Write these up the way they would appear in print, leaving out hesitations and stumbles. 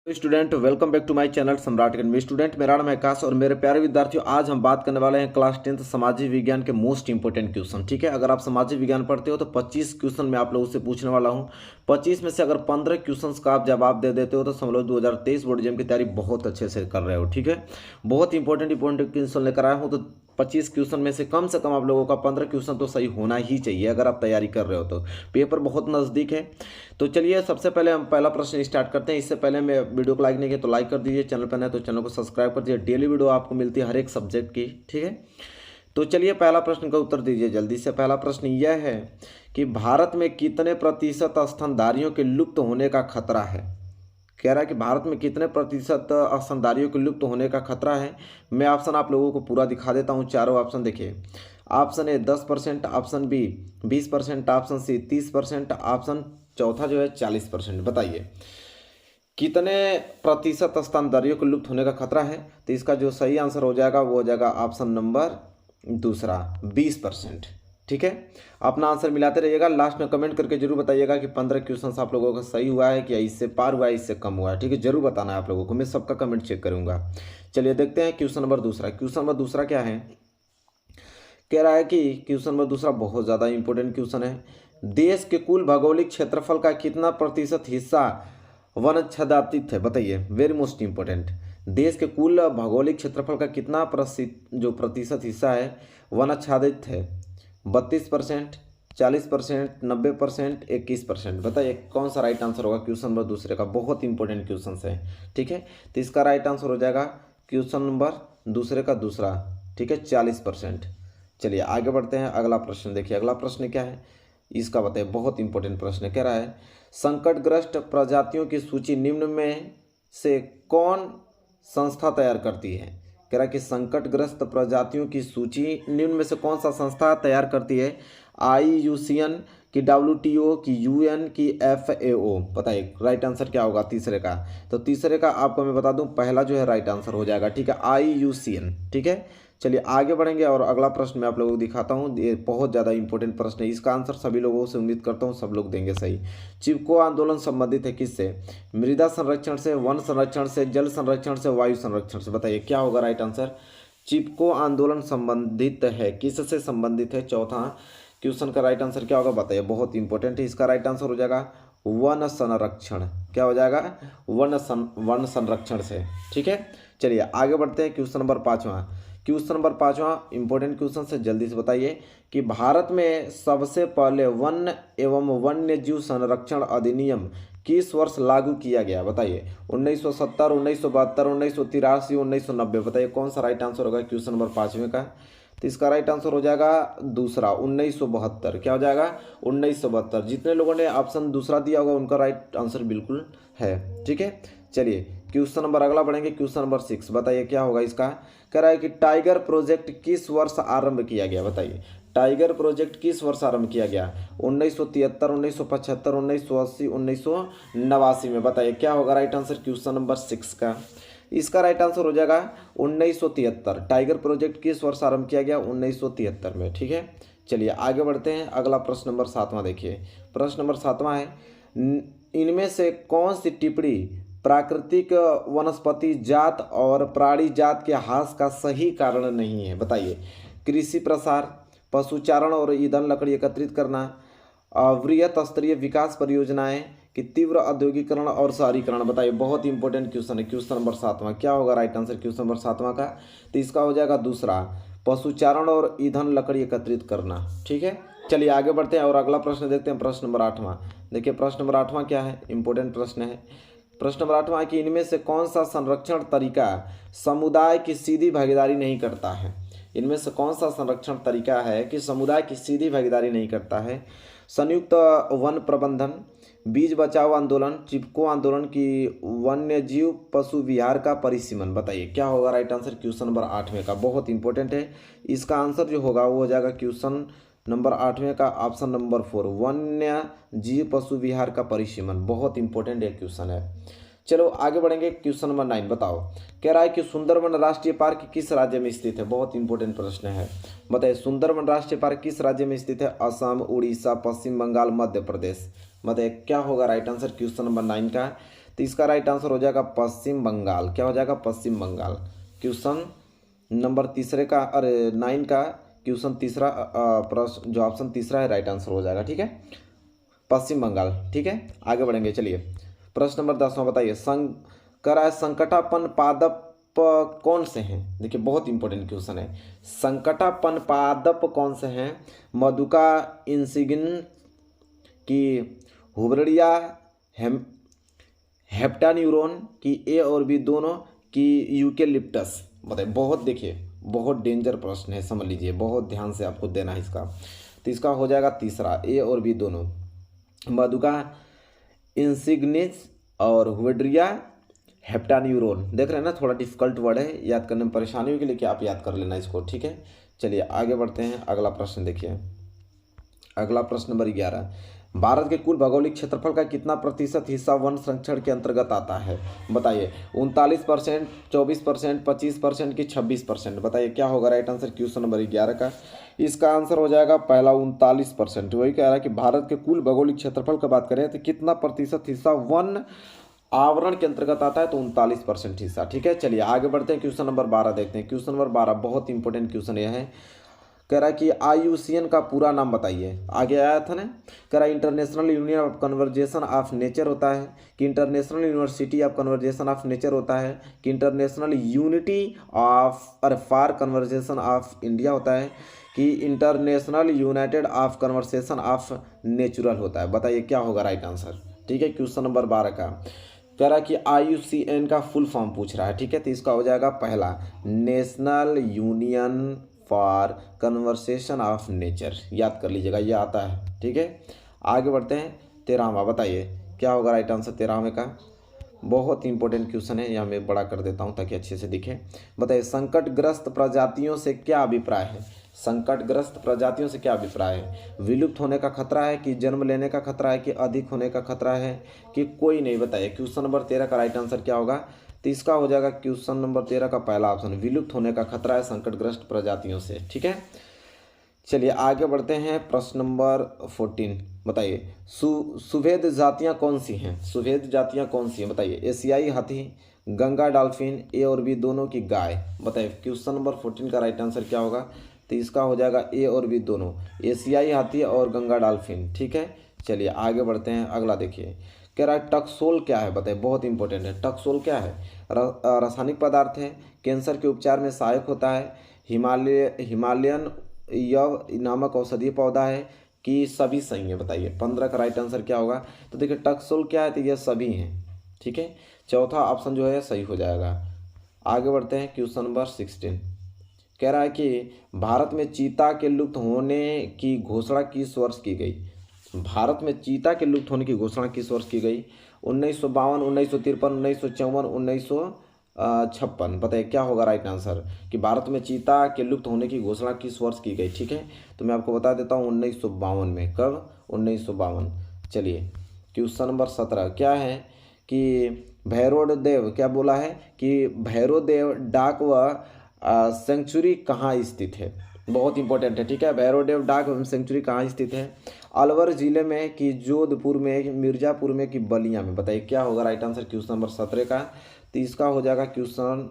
Student welcome back to my channel Samrat Academy. Student मेरा नाम है आकाश और मेरे प्यारे विद्यार्थियों, आज हम बात करने वाले हैं क्लास 10th सामाजिक विज्ञान के मोस्ट इंपोर्टेंट क्वेश्चन। ठीक है, अगर आप सामाजिक विज्ञान पढ़ते हो तो 25 क्वेश्चन मैं आप लोगों से पूछने वाला हूं। 25 में से अगर 15 क्वेश्चन का आप जवाब दे देते हो तो समझ लो 2023 बोर्ड एग्जाम की तैयारी बहुत अच्छे से कर रहे हो। ठीक है, बहुत इंपॉर्टेंट क्वेश्चन लेकर आया हूँ, तो 25 क्वेश्चन में से कम आप लोगों का 15 क्वेश्चन तो सही होना ही चाहिए अगर आप तैयारी कर रहे हो तो। पेपर बहुत नज़दीक है, तो चलिए सबसे पहले हम पहला प्रश्न स्टार्ट करते हैं। इससे पहले मैं वीडियो को लाइक नहीं किया तो लाइक कर दीजिए, चैनल पर नए तो चैनल को सब्सक्राइब कर दीजिए। डेली वीडियो आपको मिलती है हर एक सब्जेक्ट की। ठीक है, तो चलिए पहला प्रश्न का उत्तर दीजिए जल्दी से। पहला प्रश्न यह है कि भारत में कितने प्रतिशत स्तनधारियों के लुप्त होने का खतरा है। कह रहा है कि भारत में कितने प्रतिशत स्तनधारियों के लुप्त होने का खतरा है। मैं ऑप्शन आप लोगों को पूरा दिखा देता हूँ। चारों ऑप्शन देखिए। Option A 10%, option B 20%, option C 30%, option चौथा जो है 40%। बताइए कितने प्रतिशत स्तनधारियों को लुप्त होने का खतरा है। तो इसका जो सही आंसर हो जाएगा वो हो जाएगा ऑप्शन नंबर दूसरा 20%। ठीक है, अपना आंसर मिलाते रहिएगा, लास्ट में कमेंट करके जरूर बताइएगा कि 15 क्वेश्चन आप लोगों का सही हुआ है कि इससे पार हुआ है, इससे कम हुआ है। ठीक है, जरूर बताना है आप लोगों को, मैं सबका कमेंट चेक करूंगा। चलिए देखते हैं क्वेश्चन नंबर दूसरा। क्वेश्चन नंबर दूसरा क्या है, कह रहा है कि क्वेश्चन नंबर दूसरा बहुत ज़्यादा इंपॉर्टेंट क्वेश्चन है। देश के कुल भौगोलिक क्षेत्रफल का कितना प्रतिशत हिस्सा वनाच्छादित है। बताइए, वेरी मोस्ट इंपॉर्टेंट। देश के कुल भौगोलिक क्षेत्रफल का कितना प्रतिशत हिस्सा है वनाच्छादित है। 32%, 40%, 90%, 21%। बताइए कौन सा राइट आंसर होगा क्वेश्चन नंबर दूसरे का। बहुत इंपॉर्टेंट क्वेश्चन है। ठीक है, तो इसका राइट आंसर हो जाएगा क्वेश्चन नंबर दूसरे का दूसरा। ठीक है, 40%। चलिए आगे बढ़ते हैं। अगला प्रश्न देखिए, अगला प्रश्न क्या है इसका बताइए। बहुत इंपॉर्टेंट प्रश्न कह रहा है संकटग्रस्त प्रजातियों की सूची निम्न में से कौन संस्था तैयार करती है। कह रहा है कि संकटग्रस्त प्रजातियों की सूची निम्न में से कौन सा संस्था तैयार करती है। IUCN की, WTO की, UN की, FAO। बताइए राइट आंसर क्या होगा तीसरे का। तो तीसरे का आपको मैं बता दूं, पहला जो है राइट आंसर हो जाएगा। ठीक है, IUCN। ठीक है, चलिए आगे बढ़ेंगे और अगला प्रश्न मैं आप लोगों को दिखाता हूँ। ये बहुत ज़्यादा इंपॉर्टेंट प्रश्न है, इसका आंसर सभी लोगों से उम्मीद करता हूँ सब लोग देंगे सही। चिपको आंदोलन संबंधित है किससे। मृदा संरक्षण से, वन संरक्षण से, जल संरक्षण से, वायु संरक्षण से। बताइए क्या होगा राइट आंसर। चिपको आंदोलन संबंधित है, किससे संबंधित है। चौथा क्वेश्चन का राइट आंसर क्या होगा बताइए, बहुत इंपॉर्टेंट है। इसका राइट आंसर हो जाएगा वन संरक्षण। क्या हो जाएगा, वन संरक्षण से। ठीक है, चलिए आगे बढ़ते हैं। क्वेश्चन नंबर पाँचवा। क्वेश्चन नंबर पाँचवा इंपॉर्टेंट क्वेश्चन से, जल्दी से बताइए कि भारत में सबसे पहले वन एवं वन्य जीव संरक्षण अधिनियम किस वर्ष लागू किया गया। बताइए 1970, 1972, 1983, 1990। बताइए कौन सा राइट आंसर होगा क्वेश्चन नंबर पाँचवें का। तो इसका राइट आंसर हो जाएगा दूसरा 1972। क्या हो जाएगा 1972। जितने लोगों ने ऑप्शन दूसरा दिया होगा उनका राइट आंसर बिल्कुल है। ठीक है, चलिए क्वेश्चन नंबर अगला बढ़ेंगे। क्वेश्चन नंबर 6 बताइए क्या होगा इसका। कह रहा है कि टाइगर प्रोजेक्ट किस वर्ष आरंभ किया गया। बताइए टाइगर प्रोजेक्ट किस वर्ष आरंभ किया गया। 1973, 1975, 1980, 1989 में। बताइए क्या होगा राइट आंसर क्वेश्चन नंबर 6 का। इसका राइट आंसर हो जाएगा 1973। टाइगर प्रोजेक्ट किस वर्ष आरंभ किया गया, 1973 में। ठीक है, चलिए आगे बढ़ते हैं। अगला प्रश्न नंबर 7वां देखिए। प्रश्न नंबर 7वां है इनमें से कौन सी टिप्पणी प्राकृतिक वनस्पति जात और प्राणी जात के ह्रास का सही कारण नहीं है। बताइए कृषि प्रसार, पशुचारण और ईंधन लकड़ी एकत्रित करना, वृहत स्तरीय विकास परियोजनाएं कि तीव्र औद्योगिकरण और शहरीकरण। बताइए बहुत इंपॉर्टेंट क्वेश्चन है। क्वेश्चन नंबर 7वां क्या होगा राइट आंसर क्वेश्चन नंबर 7वां का। तो इसका हो जाएगा दूसरा पशुचारण और ईंधन लकड़ी एकत्रित करना। ठीक है, चलिए आगे बढ़ते हैं और अगला प्रश्न देखते हैं। प्रश्न नंबर 8वां देखिए। प्रश्न नंबर 8वां क्या है, इंपॉर्टेंट प्रश्न है। प्रश्न नंबर 8वां है कि इनमें से कौन सा संरक्षण तरीका समुदाय की सीधी भागीदारी नहीं करता है। इनमें से कौन सा संरक्षण तरीका है कि समुदाय की सीधी भागीदारी नहीं करता है। संयुक्त वन प्रबंधन, बीज बचाओ आंदोलन, चिपको आंदोलन की वन्य जीव पशु विहार का परिसीमन। बताइए क्या होगा राइट आंसर क्वेश्चन नंबर 8वें का। बहुत इंपॉर्टेंट है, इसका आंसर जो होगा वो हो जाएगा क्वेश्चन नंबर 8वें का ऑप्शन नंबर 4 वन्य जीव पशु विहार का परिसीमन। बहुत इंपॉर्टेंट एक क्वेश्चन है। चलो आगे बढ़ेंगे। क्वेश्चन नंबर 9 बताओ। कह रहा है कि सुंदरवन राष्ट्रीय पार्क किस राज्य में स्थित है। बहुत इंपॉर्टेंट प्रश्न है। बताइए सुंदरवन राष्ट्रीय पार्क किस राज्य में स्थित है। असम, उड़ीसा, पश्चिम बंगाल, मध्य प्रदेश। बताइए क्या होगा राइट आंसर क्वेश्चन नंबर 9 का। तो इसका राइट आंसर हो जाएगा पश्चिम बंगाल। क्या हो जाएगा? पश्चिम बंगाल। क्वेश्चन नंबर तीसरे का, अरे 9 का क्वेश्चन तीसरा प्रश्न जो ऑप्शन तीसरा है राइट आंसर हो जाएगा। ठीक है, पश्चिम बंगाल। ठीक है, आगे बढ़ेंगे। चलिए प्रश्न नंबर 10वां बताइए, संकटापन पादप कौन से हैं? देखिए बहुत इंपॉर्टेंट क्वेश्चन है। संकटापन पादप कौन से हैं? मधुका इंसिगिन की हुबरिया हेप्टान्यूरॉन की ए और बी दोनों की यूकेलिप्टस? बताइए। बहुत देखिए बहुत डेंजर प्रश्न है, समझ लीजिए, बहुत ध्यान से आपको देना है इसका। तो इसका हो जाएगा तीसरा, ए और बी दोनों, मधुका इंसिग्निस और हुबरिया हेप्टान्यूरॉन। देख रहे हैं ना, थोड़ा डिफिकल्ट वर्ड है, याद करने में परेशानी होगी, लेकिन आप याद कर लेना इसको। ठीक है, चलिए आगे बढ़ते हैं। अगला प्रश्न देखिए, अगला प्रश्न नंबर 11, भारत के कुल भौगोलिक क्षेत्रफल का कितना प्रतिशत हिस्सा वन संरक्षण के अंतर्गत आता है? बताइए। 39%, 24%, 25% की 26%? बताइए क्या होगा राइट आंसर क्वेश्चन नंबर 11 का? इसका आंसर हो जाएगा पहला 39%। वही कह रहा है कि भारत के कुल भौगोलिक क्षेत्रफल का बात करें तो कितना प्रतिशत हिस्सा वन आवरण के अंतर्गत आता है? तो 39% हिस्सा। ठीक है, चलिए आगे बढ़ते हैं। क्वेश्चन नंबर 12 देखते हैं। क्वेश्चन नंबर 12 बहुत इंपॉर्टेंट क्वेश्चन यह है, कह रहा है कि IUCN का पूरा नाम बताइए। आगे आया था ना, कह रहा है international union of conversation of nature होता है, कि international university of conversation of nature होता है, कि international unity of for conversation of India होता है, कि international United of conversation of natural होता है? बताइए क्या होगा राइट आंसर? ठीक है, क्वेश्चन नंबर 12 का कह रहा है कि IUCN का फुल फॉर्म पूछ रहा है। ठीक है, तो इसका हो जाएगा पहला national union for conversation of nature. याद कर लीजिएगा, ये आता है। ठीक है, आगे बढ़ते हैं। 13वां बताइए क्या होगा राइट आंसर 13वें का? बहुत इंपॉर्टेंट क्वेश्चन है, यहाँ मैं बड़ा कर देता हूँ ताकि अच्छे से दिखे। बताइए, संकटग्रस्त प्रजातियों से क्या अभिप्राय है? संकटग्रस्त प्रजातियों से क्या अभिप्राय है? विलुप्त होने का खतरा है, कि जन्म लेने का खतरा है, कि अधिक होने का खतरा है, कि कोई नहीं? बताइए क्वेश्चन नंबर 13 का राइट आंसर क्या होगा? तो इसका हो जाएगा क्वेश्चन नंबर 13 का पहला ऑप्शन, विलुप्त होने का खतरा है संकटग्रस्त प्रजातियों से। ठीक है, चलिए आगे बढ़ते हैं। प्रश्न नंबर 14 बताइए, सुभेद जातियां कौन सी हैं? सुभेद जातियां कौन सी हैं? बताइए। एशियाई हाथी, गंगा डॉल्फिन, ए और बी दोनों की गाय? बताइए क्वेश्चन नंबर 14 का राइट आंसर क्या होगा? तो इसका हो जाएगा ए और बी दोनों, एशियाई हाथी और गंगा डॉल्फिन। ठीक है, चलिए आगे बढ़ते हैं। अगला देखिए, कह रहा है टकसोल क्या है? बताइए, बहुत इंपॉर्टेंट है। टकसोल क्या है? रासायनिक पदार्थ है, कैंसर के उपचार में सहायक होता है, हिमालयन यव नामक औषधीय पौधा है, कि सभी सही है? बताइए 15 का राइट आंसर क्या होगा? तो देखिए टकसोल क्या है, तो ये सभी हैं। ठीक है, चौथा ऑप्शन जो है सही हो जाएगा। आगे बढ़ते हैं। क्वेश्चन नंबर 16 कह रहा है कि भारत में चीता के लुप्त होने की घोषणा किस वर्ष की गई? भारत में चीता के लुप्त होने की घोषणा किस वर्ष की गई? 1952, 1953, 1954, 1956? बताइए क्या होगा राइट आंसर? कि भारत में चीता के लुप्त होने की घोषणा किस वर्ष की गई? ठीक है, तो मैं आपको बता देता हूँ 1952 में। कब? 1952। चलिए क्वेश्चन नंबर 17 क्या है कि भैरोदेव क्या बोला है कि भैरोदेव डाक व सेंचुरी कहाँ स्थित है? बहुत इंपॉर्टेंट है। ठीक है, भैरोदेव डाक सेंचुरी कहाँ स्थित है? अलवर जिले में, कि जोधपुर में, मिर्जापुर में, कि बलिया में? बताइए क्या होगा राइट आंसर क्वेश्चन नंबर 17 का? तो इसका हो जाएगा क्वेश्चन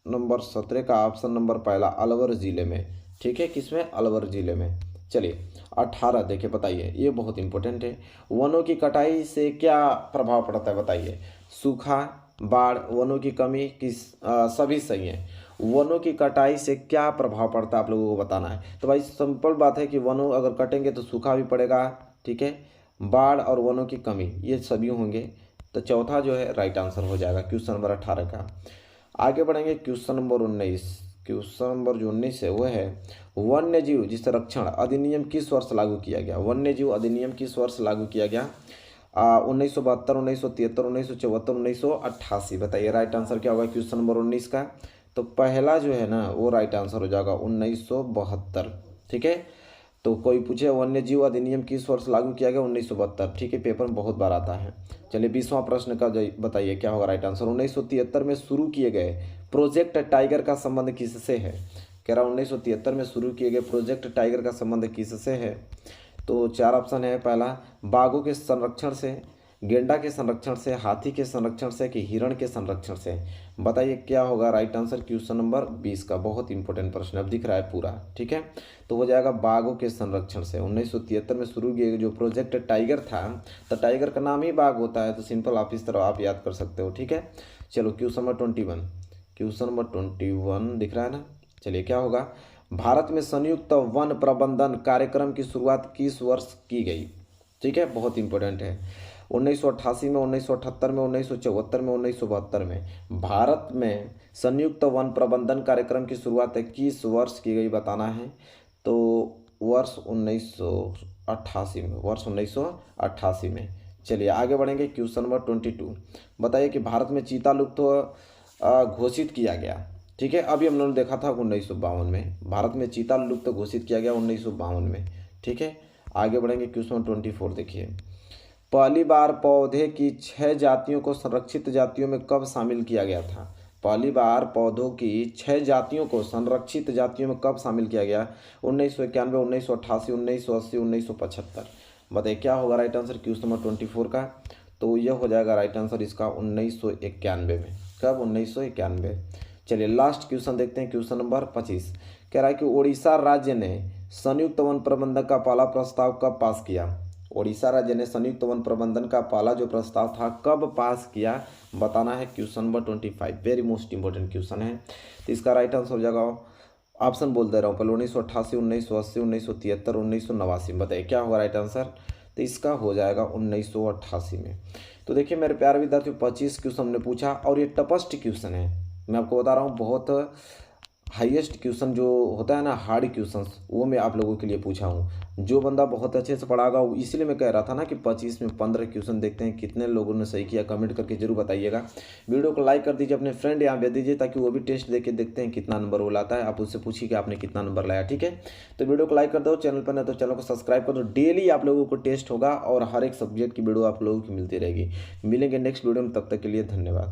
नंबर 17 का ऑप्शन नंबर पहला, अलवर जिले में। ठीक है, किसमें? अलवर जिले में। चलिए 18 देखिए, बताइए, ये बहुत इंपॉर्टेंट है। वनों की कटाई से क्या प्रभाव पड़ता है? बताइए। सूखा, बाढ़, वनों की कमी, सभी सही है। वनों की कटाई से क्या प्रभाव पड़ता है आप लोगों को बताना है। तो भाई सिंपल बात है कि वनों अगर कटेंगे तो सूखा भी पड़ेगा। ठीक है, बाढ़ और वनों की कमी ये सभी होंगे। तो चौथा जो है राइट आंसर हो जाएगा क्वेश्चन नंबर 18 का। आगे बढ़ेंगे क्वेश्चन नंबर 19। क्वेश्चन नंबर जो 19 है वो है वन्य जीव जिस संरक्षण अधिनियम किस वर्ष लागू किया गया? वन्य जीव अधिनियम किस वर्ष लागू किया गया? 1972, 1973, 1974, 1988? बताइए राइट आंसर क्या होगा क्वेश्चन नंबर 19 का? तो पहला जो है ना वो राइट आंसर हो जाएगा 1972। ठीक है, तो कोई पूछे वन्य जीव अधिनियम किस वर्ष लागू किया गया? 1972। ठीक है, पेपर में बहुत बार आता है। चलिए 20वां प्रश्न का बताइए क्या होगा राइट आंसर? 1973 में शुरू किए गए प्रोजेक्ट टाइगर का संबंध किससे है? कह रहा 1973 में शुरू किए गए प्रोजेक्ट टाइगर का संबंध किससे है? तो 4 ऑप्शन है। पहला बाघों के संरक्षण से, गेंडा के संरक्षण से, हाथी के संरक्षण से कि हिरण के संरक्षण से? बताइए क्या होगा राइट आंसर क्वेश्चन नंबर 20 का। बहुत इंपॉर्टेंट प्रश्न अब दिख रहा है पूरा, ठीक है। तो हो जाएगा बाघों के संरक्षण से। 1973 में शुरू किया जो प्रोजेक्ट टाइगर था, तो टाइगर का नाम ही बाघ होता है, तो सिंपल आप इस तरह आप याद कर सकते हो, ठीक है। चलो क्वेश्चन नंबर 21, क्वेश्चन नंबर 21 दिख रहा है ना। चलिए क्या होगा, भारत में संयुक्त वन प्रबंधन कार्यक्रम की शुरुआत किस वर्ष की गई? ठीक है, बहुत इंपॉर्टेंट है। 1988 में, 1978 में, 1974 में, 1972 में भारत में संयुक्त वन प्रबंधन कार्यक्रम की शुरुआत किस वर्ष की गई बताना है। तो वर्ष 1988 में, वर्ष 1988 में। चलिए आगे बढ़ेंगे क्वेश्चन नंबर 22। बताइए कि भारत में चीता लुप्त घोषित किया गया, ठीक है। अभी हम लोगों ने देखा था 1952 में, भारत में चीता लुप्त घोषित किया गया 1952 में, ठीक है। आगे बढ़ेंगे क्वेश्चन 24 देखिए, पहली बार पौधे की 6 जातियों को संरक्षित जातियों में कब शामिल किया गया था? पहली बार पौधों की 6 जातियों को संरक्षित जातियों में कब शामिल किया गया? 1991, 1988, 1980, 1975। बताइए क्या होगा राइट आंसर क्वेश्चन नंबर 24 का। तो यह हो जाएगा राइट आंसर इसका 1991 में। कब? 1991। चलिए लास्ट क्वेश्चन देखते हैं, क्वेश्चन नंबर 25। कह रहा है कि उड़ीसा राज्य ने संयुक्त वन प्रबंधन का पहला प्रस्ताव कब पास किया? उड़ीसा राज्य ने संयुक्त वन प्रबंधन का पहला जो प्रस्ताव था कब पास किया बताना है, question number 25। Very most important question है। तो इसका राइट आंसर हो जाएगा, ऑप्शन बोल दे रहा हूँ पहले, 1988, 1980, 1973, 1989। बताइए क्या होगा राइट आंसर। तो इसका हो जाएगा 1988 में। तो देखिए मेरे प्यारे विद्यार्थियों, 25 क्वेश्चन हमने पूछा और ये टफेस्ट क्वेश्चन है। मैं आपको बता रहा हूँ बहुत हाईएस्ट क्वेश्चन जो होता है ना, हार्ड क्वेश्चन, वो मैं आप लोगों के लिए पूछा हूँ। जो बंदा बहुत अच्छे से पढ़ागा, इसलिए मैं कह रहा था ना कि 25 में 15 क्वेश्चन देखते हैं कितने लोगों ने सही किया। कमेंट करके जरूर बताइएगा। वीडियो को लाइक कर दीजिए, अपने फ्रेंड यहाँ भेज दीजिए ताकि वो भी टेस्ट देके देखते हैं कितना नंबर वो लाता है। आप उससे पूछिए कि आपने कितना नंबर लाया, ठीक है। तो वीडियो को लाइक कर दो, चैनल पर नहीं तो चैनल को सब्सक्राइब कर दो। डेली आप लोगों को टेस्ट होगा और हर एक सब्जेक्ट की वीडियो आप लोगों की मिलती रहेगी। मिलेंगे नेक्स्ट वीडियो में, तब तक के लिए धन्यवाद।